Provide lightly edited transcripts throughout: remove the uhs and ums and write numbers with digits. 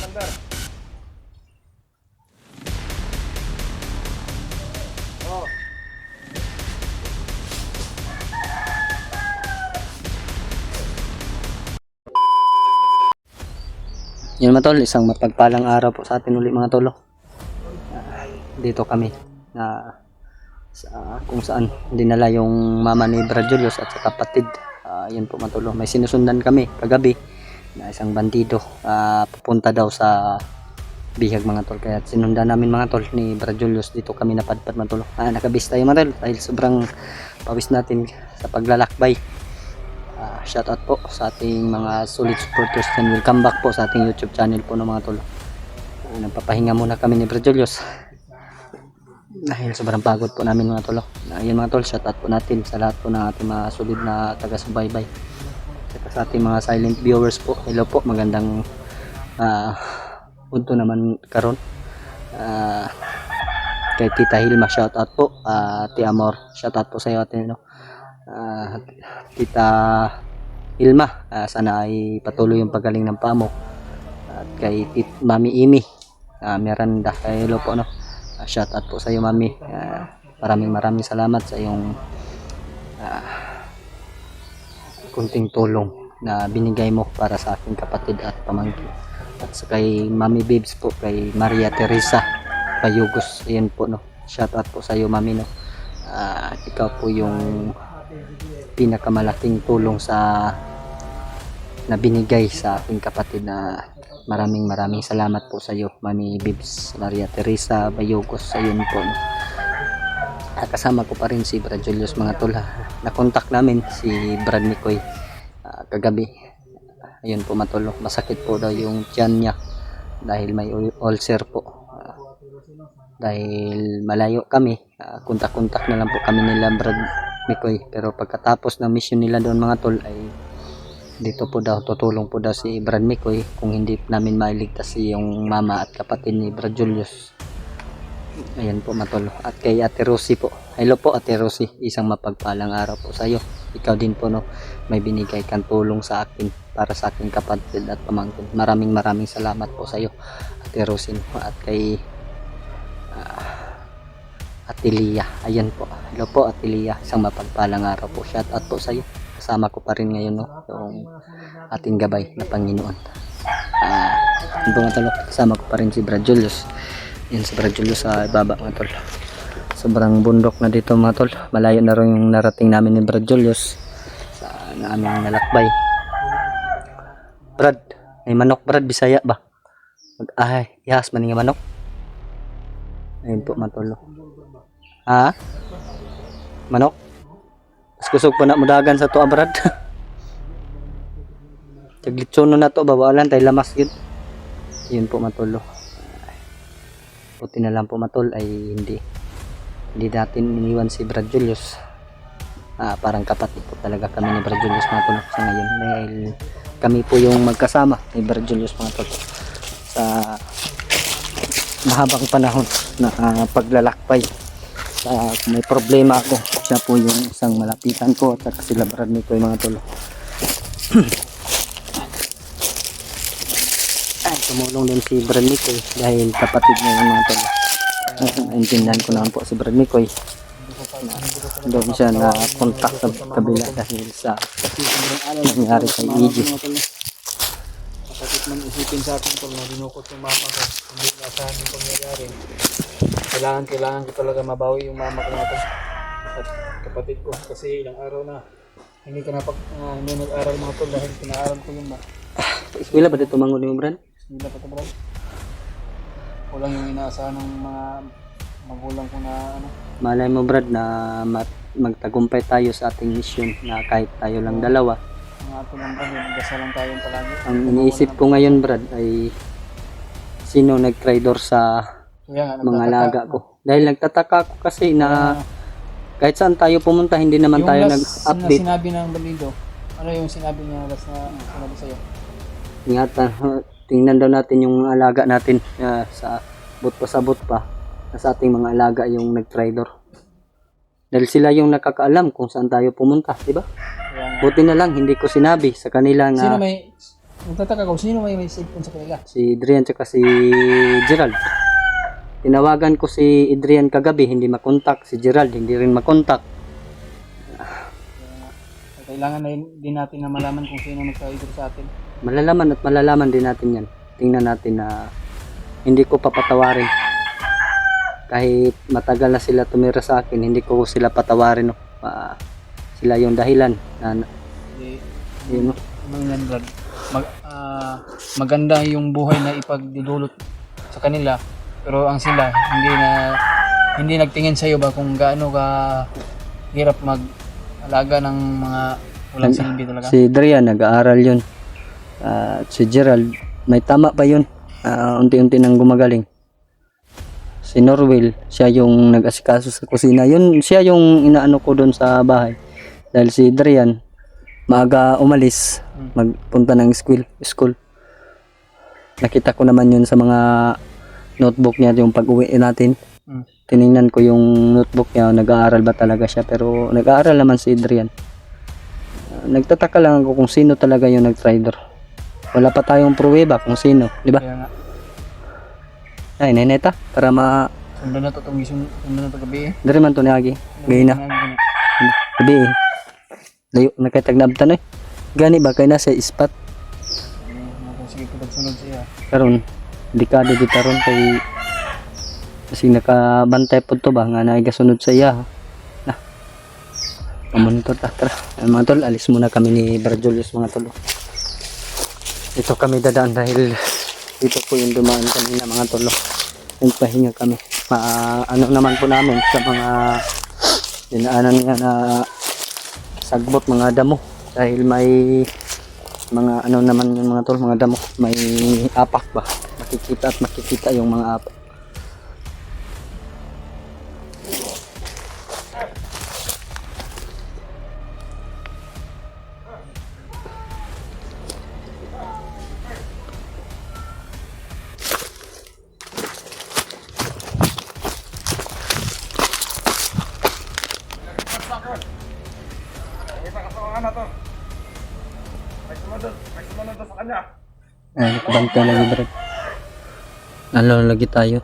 number. Oh. Yun mga tol, isang mapagpalang araw po sa atin uli mga tolo. Dito kami kung saan dinala yung mama ni Brad Julius at sa kapatid. Yun po mga tolo, may sinusundan kami kagabi na isang bandido pupunta daw sa bihag mga tol. Kaya sinundan namin mga tol ni Brad Julius. Dito kami napadpad mga tol. Nakabis tayo mga tol dahil sobrang pawis natin sa paglalakbay. Shout out po sa ating mga solid supporters and welcome back po sa ating YouTube channel po ng mga tol. Nagpapahinga muna kami ni Brad Julius dahil sobrang pagod po namin mga tol. Ayun mga tol, shout out po natin sa lahat po ng ating mga solid na taga-subaybay. At sa ating mga silent viewers po, hello po, magandang punto naman karon. Kay Tita Hilma, shout out po. Tia Amor, shout out po sa iyo atin, no? Tita Hilma, sana ay patuloy yung pagaling ng pamo. At kay Mami Imi Miranda, hello po, no? Shout out po sa iyo Mami. Maraming salamat sa iyong kunting tulong na binigay mo para sa aking kapatid at pamangkin. At sa kay Mami Babes po, kay Maria Teresa Payugos, ayan po, no? Shout out po sa iyo Mami, no? Ikaw po yung pinakamalaking tulong na binigay sa aking kapatid. Na maraming salamat po sa iyo Mami Bibs Maria Teresa Bayogos. Ayun po, no? Kasama ko pa rin si Brad Julius mga tol. Na-contact namin si Brad Mikoy kagabi. Ayun po matulog, masakit po daw yung tiyan niya dahil may ulcer po. Dahil malayo kami, kontak-kontak na lang po kami nila Brad Mikoy. Pero pagkatapos ng mission nila doon mga tol ay dito po daw, tutulong po daw si Brad Mikoy kung hindi namin mailigtas yung mama at kapatid ni Brad Julius. Ayan po matol. At kay Ate Rosie po, hello po Ate Rosie, isang mapagpalang araw po sa iyo. Ikaw din po, no, may binigay kang tulong sa akin para sa aking kapatid at pamangkin. Maraming salamat po sa iyo Ate Rosie, no? At kay Atilia, ayan po, hello po Atilia, isang mapagpalang araw po. Shout out po sa iyo, kasama ko pa rin ngayon, no, yung ating gabay na Panginoon. Mga tol, kasama ko pa rin si Brad Julius. Yan si Brad Julius sa ibaba mga tol. Sobrang bundok na dito mga tol, malayo na rin yung narating namin ni Brad Julius sa aming nalakbay. Brad, may manok Brad, Bisaya ba? Yes, maning manok. Ayun po mga tol. Manok? Kusog po na mudagan sa tuwa Brad. Taglitsono na to, bawalan tayo lamas yun. Yun po matolo. Puti na lang po matol ay hindi natin iniwan si Brad Julius. Parang kapatid po talaga kami ni Brad Julius mga tol sa ngayon, dahil kami po yung magkasama ni Brad Julius mga tol sa mahabang panahon na paglalakbay. Kung may problema ako, siya po yung isang malapitan ko, at saka sila Brad Mikoy mga tol. Tumulong din si Brad Mikoy dahil kapatid niya yung mga tol. Naintindihan ko naman po si Brad Mikoy. Doon siya na kontak sa kabila dahil sa nangyari kay EG. Masakit man isipin sa akin kung dinukot yung mama ko. Hindi naasahan yung pangyayari. Kailangan ko talaga mabawi yung mama ko natin at kapatid ko, kasi ilang araw na hindi nag-aral mga tol dahil pinaaral ko yung Eskwela ba dito mangon yung Brad? Eskwela pa ito Brad. Kulang yung inaasahan ng mga magulang ko na Malay mo Brad na magtagumpay tayo sa ating mission na kahit tayo lang dalawa. Ang ato lang Brad, magdasalan tayo palagi. Ang iniisip ko ngayon Brad ay sino nag-traitor sa mga alaga ko. Dahil nagtataka ako kasi na kahit saan tayo pumunta hindi naman tayo nag-update. Yung sinabi ng bandido, ano yung sinabi niya last na sinabi sa'yo? Tingnan daw natin yung alaga natin sa but pa sa ating mga alaga yung nag-traitor. Dahil sila yung nakakaalam kung saan tayo pumunta, di ba? Buti na lang hindi ko sinabi sa kanila nga Nagtataka ko, sino may cellphone sa kanila? Si Adrian tsaka si Gerald. Tinawagan ko si Adrian kagabi, hindi makontak. Si Gerald, hindi rin makontak. Kailangan na din natin na malaman kung sino nagka-idol sa atin. Malalaman at malalaman din natin yan. Tingnan natin na hindi ko papatawarin. Kahit matagal na sila tumira sa akin, hindi ko sila patawarin. No? Sila yung dahilan. Yun, no? Mga Brad, maganda yung buhay na ipagdidulot sa kanila. Pero ang sila, hindi nagtingin sa iyo ba kung gaano ka hirap mag-alaga ng mga walang silbi talaga. Si Adrian, nag-aaral yun. Si Gerald, may tama pa yun. Unti-unti nang gumagaling. Si Norwell, siya yung nag-asikaso sa kusina. Yun, siya yung inaano ko doon sa bahay. Dahil si Adrian, maaga umalis, magpunta ng school. Nakita ko naman yun sa mga notebook niya, yung pag-uwi natin. Tiningnan ko yung notebook niya, nag-aaral ba talaga siya. Pero nag-aaral naman si Adrian. Nagtataka lang ako kung sino talaga yung nag-traitor. Wala pa tayong pruweba kung sino, di ba? Kaya nga, Ay, neneta, para sundan na to itong sundan na to gabi eh. dari man to ni Agi. Gay na. Gabi eh. Layo, nakitagnabtan eh. Gani ba, kay na sa ispat. Sige ko pagsunod siya. Karon, dekado kita ron kay kasi nakabantay po to ba nga naigasunod sa iya. Na. Pamonitor ta, tara. Mga tol, alis muna kami ni Brad Julius mga tol. Dito kami dadaan dahil dito po yung dumaan kanina mga tol. Nagpahinga kami. Ano naman po namin sa mga dinaanan nga na sagbot mga damo dahil may mga ano naman yung mga tol, mga damo, may apak ba, makikita yung mga apak. Nakabantay lagi Brad. Ano lagi tayo?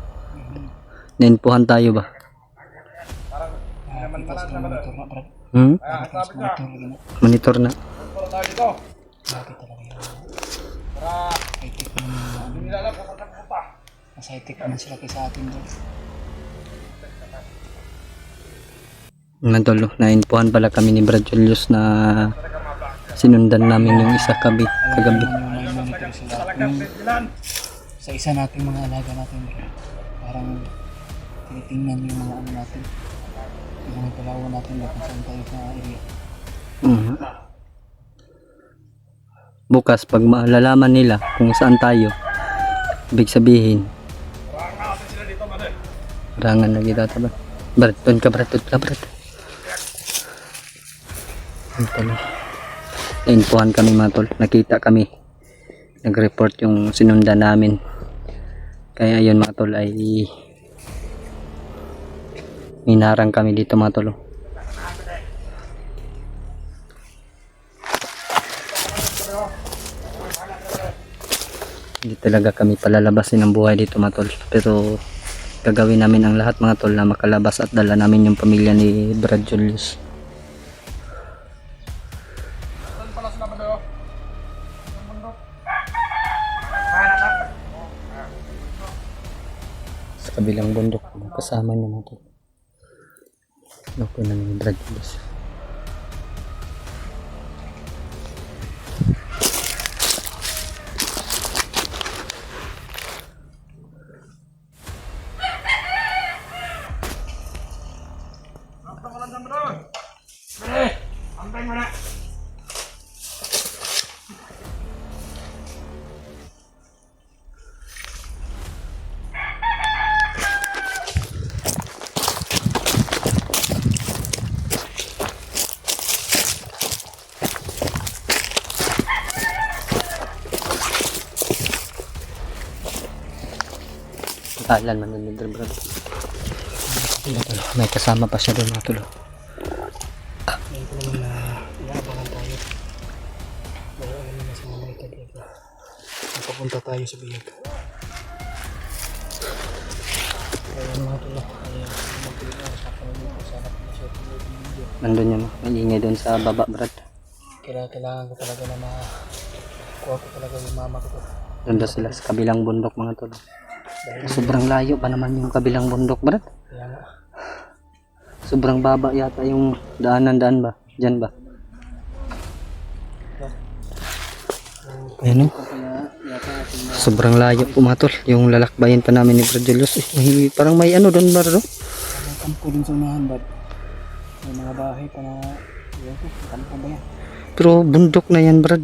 Nainpuhan tayo ba? Monitor na. Masaitik naman sila kaysa atin doon. Nandolo, nainpuhan pala kami ni Brad Julius na sinundan namin yung isa kagabi. May monitor sila. Sa isa nating mga alaga natin, parang tinitingnan yung mga ano natin, yung mga palawan natin kung saan tayo sa area. Bukas pag malalaman nila kung saan tayo, ibig sabihin rangan na kita ba? Brad, doon ka Brad. Nainpuhan kami mga tol, nakita kami, nag-report yung sinundan namin, kaya yun mga tol ay minarang kami dito mga tol. Hindi talaga kami palalabasin ang buhay dito mga tol, pero gagawin namin ang lahat mga tol na makalabas at dala namin yung pamilya ni Brad Julius. Sa kabilang bundok kasama niya mga tol. Okay na ni Brad Julius. Alan man nun din bro. May kasama pa siya doon mga tulo. Ngayon ko naman na inaabangan tayo. Bago ano na sa mga dito. papunta tayo sa biyag. Ayan mga tula. Ayan. Sana po siya tuloy ng video. Nandun yun, may ingay doon sa baba, Brad. Kailangan ko talaga na makuha ko talaga yung mama ko to. Doon daw sila sa kabilang bundok, mga tol. Dahil Sobrang layo pa naman yung kabilang bundok, Brad. kaya nga. Sobrang baba yata yung daan ba? Diyan ba? Ayan o. Sobrang layo po, mga tol. Yung lalakbayin pa namin ni Brad Julius. Parang may ano doon, Brad. Ang kampo din sa unahan, bad. May mga bahay pa na, yun ko, kampo ba yan? Pero bundok na yan, Brad.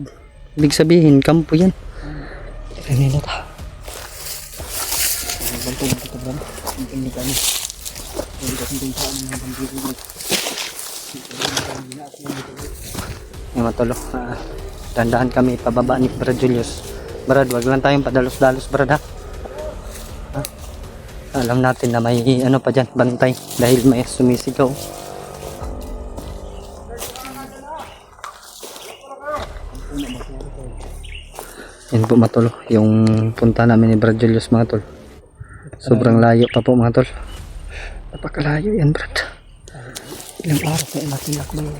Ibig sabihin, kampo yan. Ano na ta? Bantu na kita, bad. Hindi kami. Hindi kasi kung saan mga bandito, bad. Yung matulog. Dandahan kami pababa ni Brad Julius. Brad, wag lang tayong padalos-dalos, Brad, ha? Ha? Alam natin na may ano pa dyan, bantay. Dahil may sumisigaw. Yan po, matulog. Yung punta namin ni Brad Julius, mga tol. Sobrang layo pa po, mga tol. Napakalayo yan, Brad. Ilang araw na inatilak ba yun?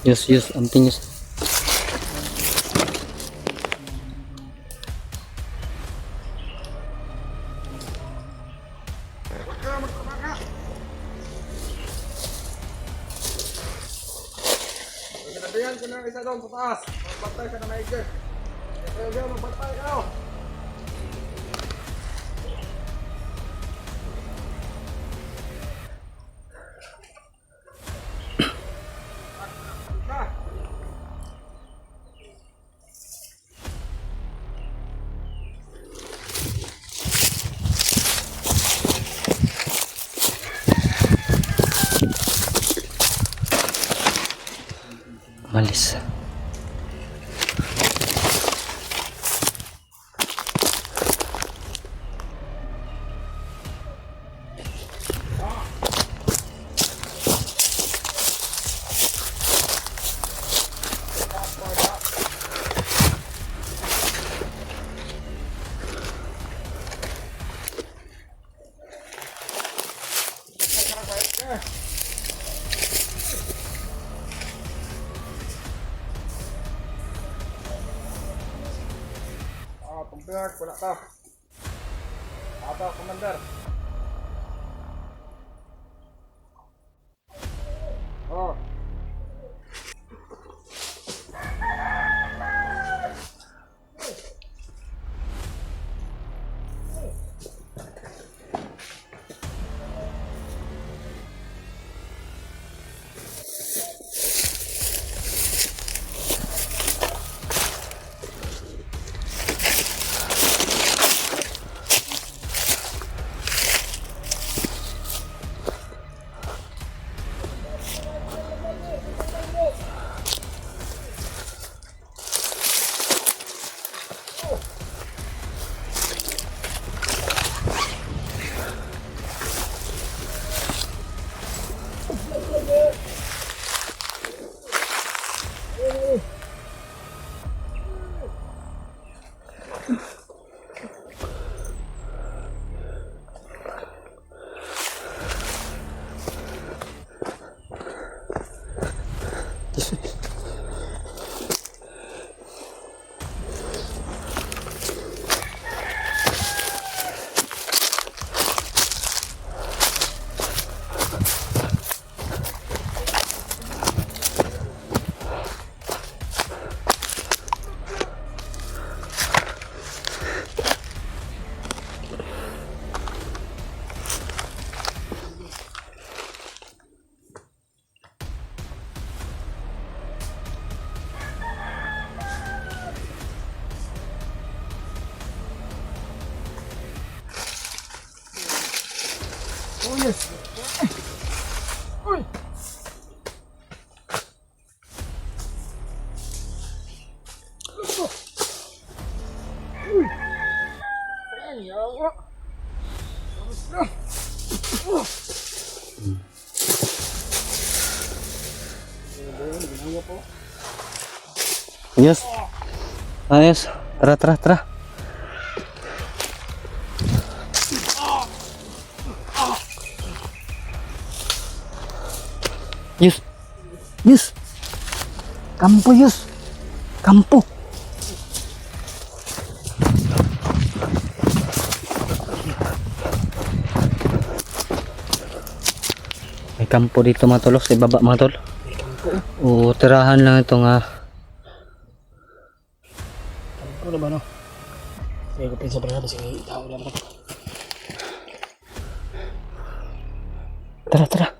Yes, amping yes. Sinabihan ko na isa doon sa taas. Magbantay ka na maigi. Kaya magbantay ka. Malis. Pagbiyak, wala ka. Aba, Commander. Oh. Oh yes. Uy. Uy. Ayan, yawa. Tapos na. Ginawa po. Ayos. Ayos. Tara, tara, tara. Yus. Yus. Kampo, Yus. Kampo. May kampo dito mga tol, sa baba mga tol. May kampo. Oo, tirahan lang ito nga. Kampo na ba no? Kaya ko pinsa pala kasi tao lang. Tara, tara.